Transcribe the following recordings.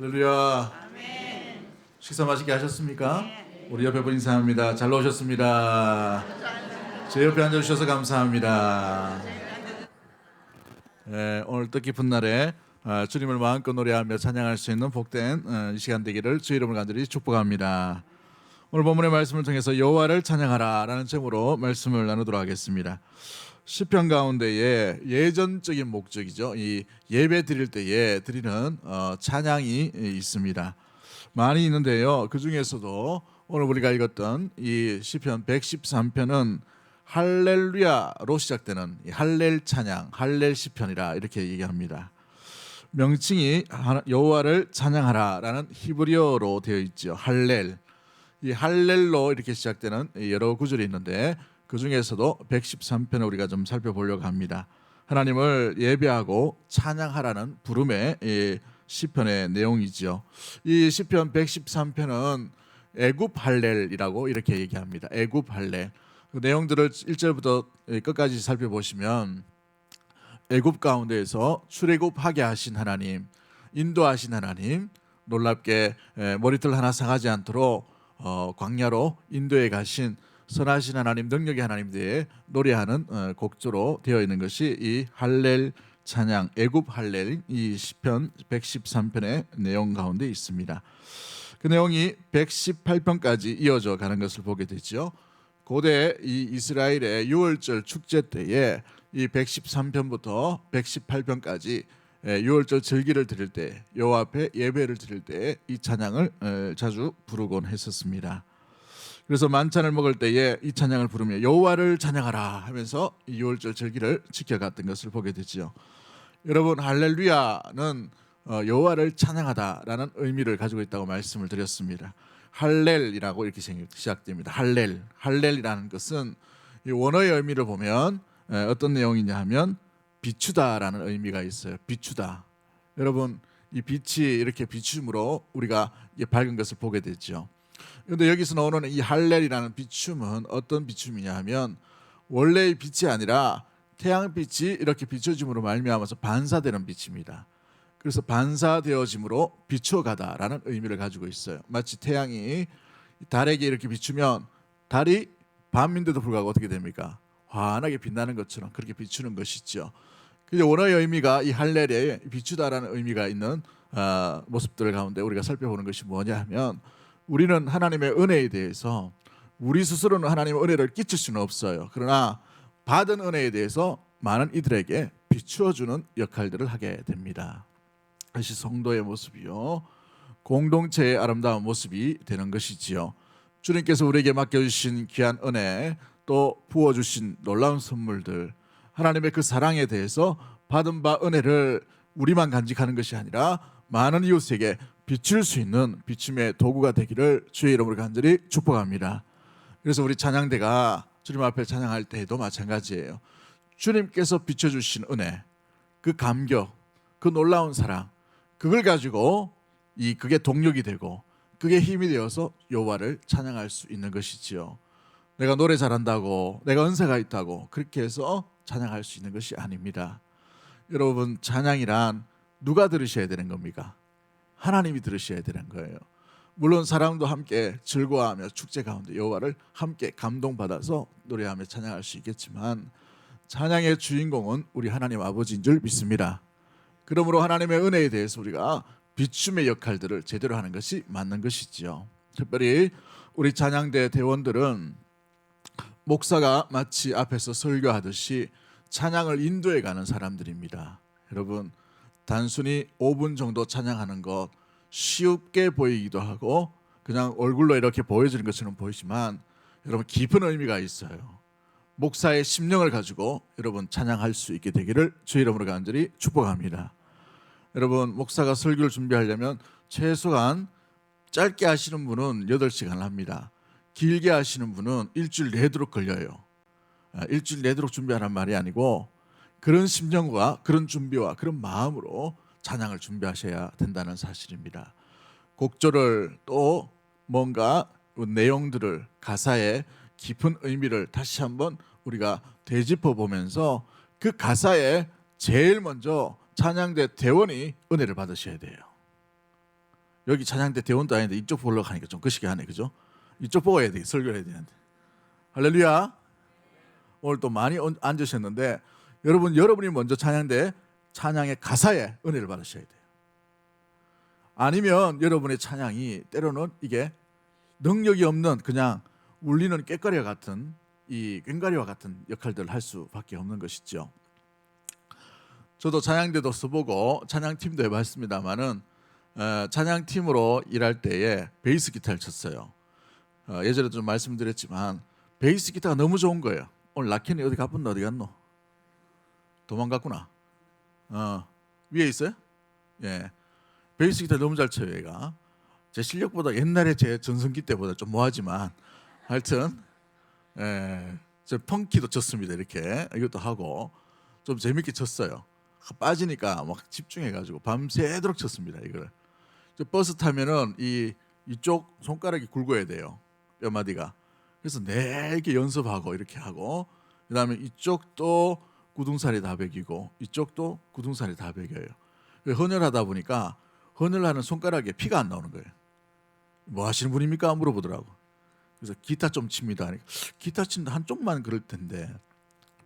할렐루야. 식사 맛있게 하셨습니까? 우리 옆에 분 인사합니다. 잘 오셨습니다. 제 옆에 앉아주셔서 감사합니다. 오늘 뜻깊은 날에 주님을 마음껏 노래하며 찬양할 수 있는 복된 이 시간 되기를 주의 이름을 간절히 축복합니다. 오늘 본문의 말씀을 통해서 여호와를 찬양하라 라는 제목으로 말씀을 나누도록 하겠습니다. 시편 가운데에 예전적인 목적이죠. 이 예배 드릴 때에 드리는 찬양이 있습니다. 많이 있는데요. 그 중에서도 오늘 우리가 읽었던 이 시편 113편은 할렐루야로 시작되는 할렐 찬양, 할렐 시편이라 이렇게 얘기합니다. 명칭이 여호와를 찬양하라라는 히브리어로 되어 있죠. 할렐. 이 할렐로 이렇게 시작되는 여러 구절이 있는데 그 중에서도 113편을 우리가 좀 살펴보려고 합니다. 하나님을 예배하고 찬양하라는 부름의 시편의 내용이죠. 이 시편 113편은 애굽 할렐이라고 이렇게 얘기합니다. 애굽 할렐. 그 내용들을 1절부터 끝까지 살펴보시면 애굽 가운데에서 출애굽하게 하신 하나님, 인도하신 하나님, 놀랍게 머리털 하나 상하지 않도록 광야로 인도에 가신 선하신 하나님, 능력의 하나님 대해 노래하는 곡조로 되어 있는 것이 이 할렐 찬양, 애굽 할렐, 이 시편 113편의 내용 가운데 있습니다. 그 내용이 118편까지 이어져 가는 것을 보게 되죠. 고대 이 이스라엘의 유월절 축제 때에 이 113편부터 118편까지 유월절 절기를 드릴 때, 여호와 앞에 예배를 드릴 때 이 찬양을 자주 부르곤 했었습니다. 그래서 만찬을 먹을 때에 이 찬양을 부르며 여호와를 찬양하라 하면서 이 유월절 절기를 지켜갔던 것을 보게 되죠. 여러분, 할렐루야는 여호와를 찬양하다라는 의미를 가지고 있다고 말씀을 드렸습니다. 할렐이라고 이렇게 시작됩니다. 할렐, 할렐이라는 것은 이 원어의 의미를 보면 어떤 내용이냐 하면 비추다라는 의미가 있어요. 비추다. 여러분, 이 빛이 이렇게 비춤으로 우리가 밝은 것을 보게 되죠. 그런데 여기서 나오는 이 할렐이라는 비춤은 어떤 비춤이냐 하면 원래의 빛이 아니라 태양빛이 이렇게 비춰짐으로 말미암아서 반사되는 빛입니다. 그래서 반사되어짐으로 비춰가다라는 의미를 가지고 있어요. 마치 태양이 달에게 이렇게 비추면 달이 밤인데도 불구하고 어떻게 됩니까? 환하게 빛나는 것처럼 그렇게 비추는 것이죠. 그래서 원어의 의미가 이 할렐에 비추다라는 의미가 있는 모습들 가운데 우리가 살펴보는 것이 뭐냐 하면 우리는 하나님의 은혜에 대해서 우리 스스로는 하나님의 은혜를 끼칠 수는 없어요. 그러나 받은 은혜에 대해서 많은 이들에게 비추어주는 역할들을 하게 됩니다. 이것이 성도의 모습이요, 공동체의 아름다운 모습이 되는 것이지요. 주님께서 우리에게 맡겨주신 귀한 은혜, 또 부어주신 놀라운 선물들, 하나님의 그 사랑에 대해서 받은 바 은혜를 우리만 간직하는 것이 아니라 많은 이웃에게 비출 수 있는 비춤의 도구가 되기를 주의 이름으로 간절히 축복합니다. 그래서 우리 찬양대가 주님 앞에 찬양할 때에도 마찬가지예요. 주님께서 비춰주신 은혜, 그 감격, 그 놀라운 사랑, 그걸 가지고 그게 동력이 되고 그게 힘이 되어서 여호와를 찬양할 수 있는 것이지요. 내가 노래 잘한다고, 내가 은사가 있다고 그렇게 해서 찬양할 수 있는 것이 아닙니다. 여러분, 찬양이란 누가 들으셔야 되는 겁니까? 하나님이 들으셔야 되는 거예요. 물론 사람도 함께 즐거워하며 축제 가운데 여호와를 함께 감동받아서 노래하며 찬양할 수 있겠지만 찬양의 주인공은 우리 하나님 아버지인 줄 믿습니다. 그러므로 하나님의 은혜에 대해서 우리가 비춤의 역할들을 제대로 하는 것이 맞는 것이지요. 특별히 우리 찬양대 대원들은 목사가 마치 앞에서 설교하듯이 찬양을 인도해 가는 사람들입니다. 여러분, 단순히 5분 정도 찬양하는 것 쉽게 보이기도 하고 그냥 얼굴로 이렇게 보여지는 것처럼 보이지만 여러분, 깊은 의미가 있어요. 목사의 심령을 가지고 여러분 찬양할 수 있게 되기를 주의 이름으로 간절히 축복합니다. 여러분, 목사가 설교를 준비하려면 최소한 짧게 하시는 분은 8시간을 합니다. 길게 하시는 분은 일주일 내도록 걸려요. 일주일 내도록 준비하는 말이 아니고 그런 심정과 그런 준비와 그런 마음으로 찬양을 준비하셔야 된다는 사실입니다. 곡조를 또 뭔가 내용들을, 가사의 깊은 의미를 다시 한번 우리가 되짚어 보면서 그 가사에 제일 먼저 찬양대 대원이 은혜를 받으셔야 돼요. 여기 찬양대 대원도 아닌데 이쪽 보려고 하니까 좀 거시기 하네, 그죠? 이쪽 보고 해야 돼, 설교를 해야 되는데. 할렐루야. 오늘 또 많이 앉으셨는데 여러분이 먼저 찬양의 가사에 은혜를 받으셔야 돼요. 아니면 여러분의 찬양이 때로는 이게 능력이 없는 그냥 울리는 꽹과리와 같은 이 꽹과리와 같은 역할들을 할 수밖에 없는 것이죠. 저도 찬양대도 써보고 찬양팀도 해봤습니다만은 찬양팀으로 일할 때에 베이스 기타를 쳤어요. 예전에 좀 말씀드렸지만 베이스 기타가 너무 좋은 거예요. 오늘 라켄이 어디 가뿐나 어디 갔노? 도망갔구나. 위에 있어요? 예, 베이스 기타 너무 잘 쳐요. 얘가 제 실력보다 옛날에 제 전성기 때보다 좀 뭐하지만 하여튼 저 펑키도 쳤습니다. 이렇게 이것도 하고 좀 재밌게 쳤어요. 빠지니까 막 집중해가지고 밤새도록 쳤습니다. 이걸 버스 타면은 이쪽 손가락이 굵어야 돼요. 뼈마디가. 그래서 이렇게 연습하고 이렇게 하고 그다음에 이쪽도 구둥살이 다 베기고 이쪽도 구둥살이 다 베겨요. 헌혈하다 보니까 헌혈하는 손가락에 피가 안 나오는 거예요. 뭐 하시는 분입니까? 물어보더라고. 그래서 기타 좀 칩니다 하니까 기타 친다 한쪽만 그럴 텐데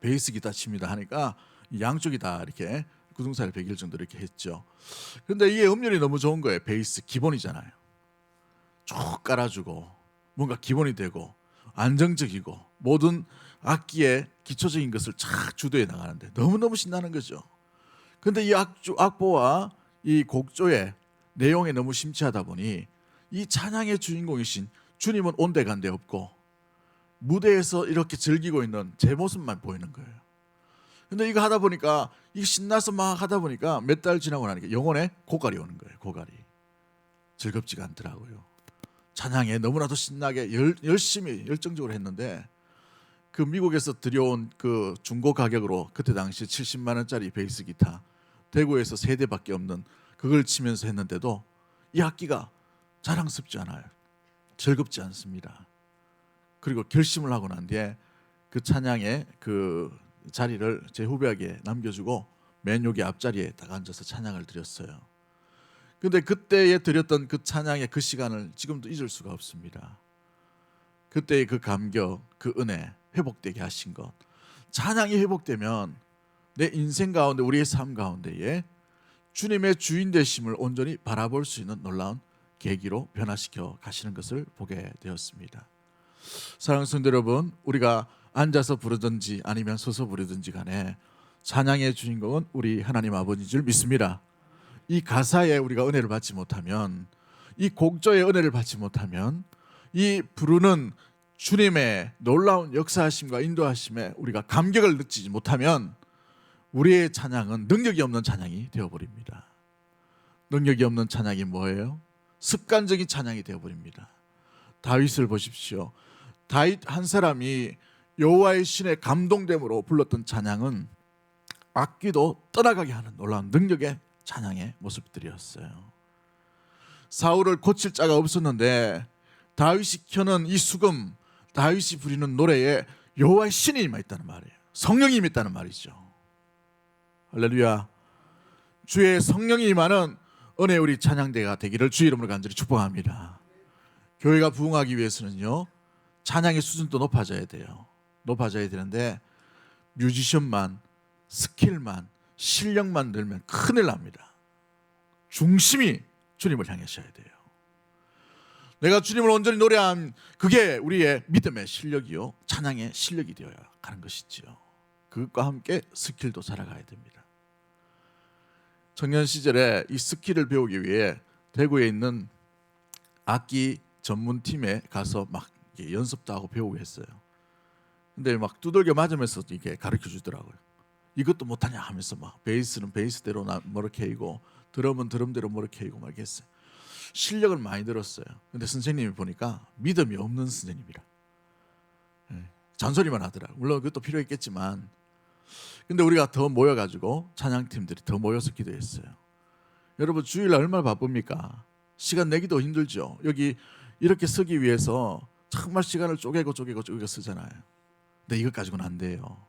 베이스 기타 칩니다 하니까 양쪽이 다 이렇게 구둥살이 베길 정도로 이렇게 했죠. 그런데 이게 음률이 너무 좋은 거예요. 베이스 기본이잖아요. 쭉 깔아주고 뭔가 기본이 되고 안정적이고 모든 악기의 기초적인 것을 착 주도해 나가는데 너무너무 신나는 거죠. 그런데 이 악보와 이 곡조의 내용에 너무 심취하다 보니 이 찬양의 주인공이신 주님은 온데간데 없고 무대에서 이렇게 즐기고 있는 제 모습만 보이는 거예요. 근데 이거 하다 보니까 이 신나서 막 하다 보니까 몇 달 지나고 나니까 영혼에 고갈이 오는 거예요. 고갈이. 즐겁지가 않더라고요. 찬양에 너무나도 신나게 열심히 열정적으로 했는데 그 미국에서 들여온 그 중고 가격으로 그때 당시 70만 원짜리 베이스 기타 대구에서 3대밖에 없는 그걸 치면서 했는데도 이 악기가 자랑스럽지 않아요. 즐겁지 않습니다. 그리고 결심을 하고 난 뒤에 그 찬양의 그 자리를 제 후배에게 남겨주고 맨 여기 앞자리에 딱 앉아서 찬양을 드렸어요. 근데 그때에 드렸던 그 찬양의 그 시간을 지금도 잊을 수가 없습니다. 그때의 그 감격, 그 은혜 회복되게 하신 것. 찬양이 회복되면 내 인생 가운데 우리의 삶 가운데에 주님의 주인 되심을 온전히 바라볼 수 있는 놀라운 계기로 변화시켜 가시는 것을 보게 되었습니다. 사랑하는 성도 여러분, 우리가 앉아서 부르든지 아니면 서서 부르든지 간에 찬양의 주인공은 우리 하나님 아버지인 줄 믿습니다. 이 가사에 우리가 은혜를 받지 못하면, 이 곡조에 은혜를 받지 못하면, 이 부르는 주님의 놀라운 역사하심과 인도하심에 우리가 감격을 느끼지 못하면 우리의 찬양은 능력이 없는 찬양이 되어버립니다. 능력이 없는 찬양이 뭐예요? 습관적인 찬양이 되어버립니다. 다윗을 보십시오. 다윗 한 사람이 여호와의 신에 감동됨으로 불렀던 찬양은 악기도 떠나가게 하는 놀라운 능력의 찬양의 모습들이었어요. 사울을 고칠 자가 없었는데 다윗이 켜는 이 수금, 다윗이 부리는 노래에 여호와의 신이 임하 있다는 말이에요. 성령이 임했다는 말이죠. 할렐루야. 주의 성령이 임하는 은혜 우리 찬양대가 되기를 주의 이름으로 간절히 축복합니다. 교회가 부흥하기 위해서는요, 찬양의 수준도 높아져야 돼요. 높아져야 되는데 뮤지션만, 스킬만, 실력만 늘면 큰일 납니다. 중심이 주님을 향하셔야 돼요. 내가 주님을 온전히 노래한 그게 우리의 믿음의 실력이요, 찬양의 실력이 되어야 가는 것이지요. 그것과 함께 스킬도 자라가야 됩니다. 청년 시절에 이 스킬을 배우기 위해 대구에 있는 악기 전문팀에 가서 막 연습도 하고 배우고 했어요. 근데 막 두들겨 맞으면서 이게 가르쳐 주더라고요. 이것도 못하냐 하면서 막 베이스는 베이스대로 뭐렇게 이고 드럼은 드럼대로 뭐렇게 이고 막 했어요. 실력을 많이 들었어요. 근데 선생님이 보니까 믿음이 없는 선생님이라. 잔소리만 하더라고요. 물론 그것도 필요했겠지만, 근데 우리가 더 모여가지고 찬양팀들이 더 모여서 기도했어요. 여러분 주일날 얼마나 바쁩니까? 시간 내기도 힘들죠. 여기 이렇게 서기 위해서 정말 시간을 쪼개고 쓰잖아요. 근데 이것 가지고는 안 돼요.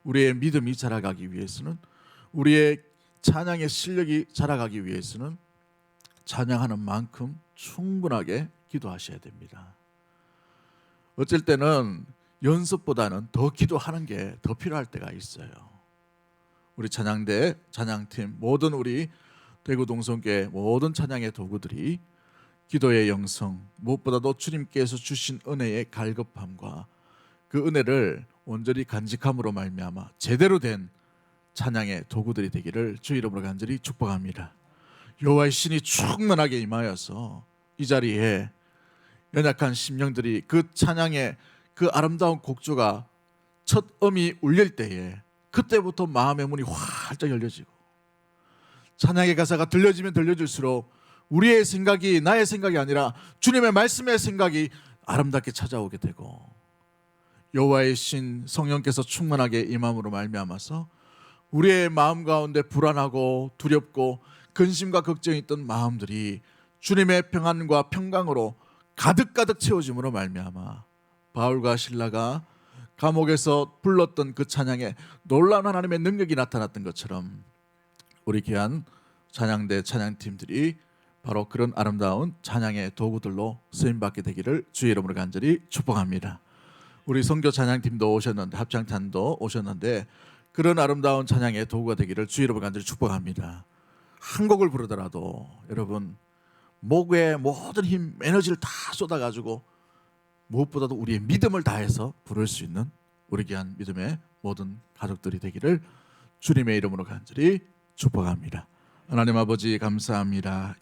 우리의 믿음이 자라가기 위해서는, 우리의 찬양의 실력이 자라가기 위해서는 찬양하는 만큼 충분하게 기도하셔야 됩니다. 어쩔 때는 연습보다는 더 기도하는 게 더 필요할 때가 있어요. 우리 찬양대, 찬양팀, 모든 우리 대구 동성교회 모든 찬양의 도구들이 기도의 영성, 무엇보다도 주님께서 주신 은혜의 갈급함과 그 은혜를 온전히 간직함으로 말미암아 제대로 된 찬양의 도구들이 되기를 주 이름으로 간절히 축복합니다. 여호와의 신이 충만하게 임하여서 이 자리에 연약한 심령들이 그 찬양의 그 아름다운 곡조가 첫 음이 울릴 때에 그때부터 마음의 문이 활짝 열려지고 찬양의 가사가 들려지면 들려질수록 우리의 생각이 나의 생각이 아니라 주님의 말씀의 생각이 아름답게 찾아오게 되고 여호와의 신 성령께서 충만하게 임함으로 말미암아서 우리의 마음 가운데 불안하고 두렵고 근심과 걱정이 있던 마음들이 주님의 평안과 평강으로 가득가득 채워짐으로 말미암아 바울과 실라가 감옥에서 불렀던 그 찬양에 놀라운 하나님의 능력이 나타났던 것처럼 우리 귀한 찬양대 찬양팀들이 바로 그런 아름다운 찬양의 도구들로 쓰임받게 되기를 주의 이름으로 간절히 축복합니다. 우리 선교 찬양팀도 오셨는데 합창단도 오셨는데 그런 아름다운 찬양의 도구가 되기를 주의 이름으로 간절히 축복합니다. 한 곡을 부르더라도 여러분 목에 모든 힘, 에너지를 다 쏟아가지고 무엇보다도 우리의 믿음을 다해서 부를 수 있는 우리 귀한 믿음의 모든 가족들이 되기를 주님의 이름으로 간절히 축복합니다. 하나님 아버지 감사합니다.